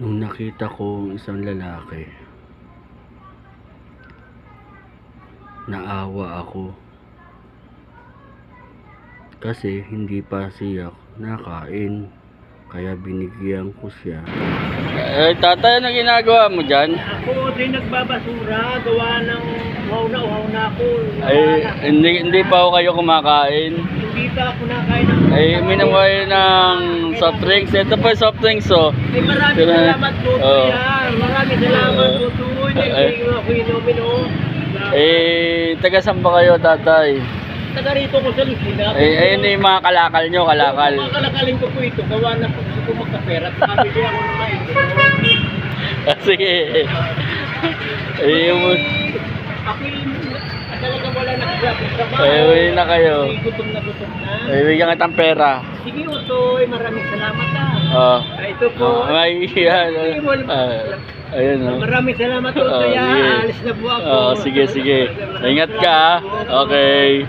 Nung nakita ko isang lalaki, naawa ako kasi hindi pa siya nakain, kaya binigyan ko siya. Tatay, ano ginagawa mo dyan? Ako din nagbabasura, gawa ng uhaw na ako. Hindi pa ako kayo kumakain. Hindi pa ako nakain ng Uminom kayo ng soft drinks. Ito pa yung soft drinks, oh. Maraming salamat po, yan. Maraming salamat po, Tuloy. Hindi ako inumin, oh. Taga saan ba kayo, tatay? Taga rito ko sa Lucina. Ayun yung mga kalakal nyo, kalakal. Mga kalakaling ko po ito, gawa na po gusto ko magkapera. Sabi ako na maito. Sige. Ako talaga wala na sa Uwi na kayo. Gutom na gutom na. Bigyan kitang pera. Sige, Utoy. Maraming salamat na. Ito po. Ayun, oh. Maraming salamat, Utoy. Alis na po ako. Sige. Ingat ka, ha? Okay.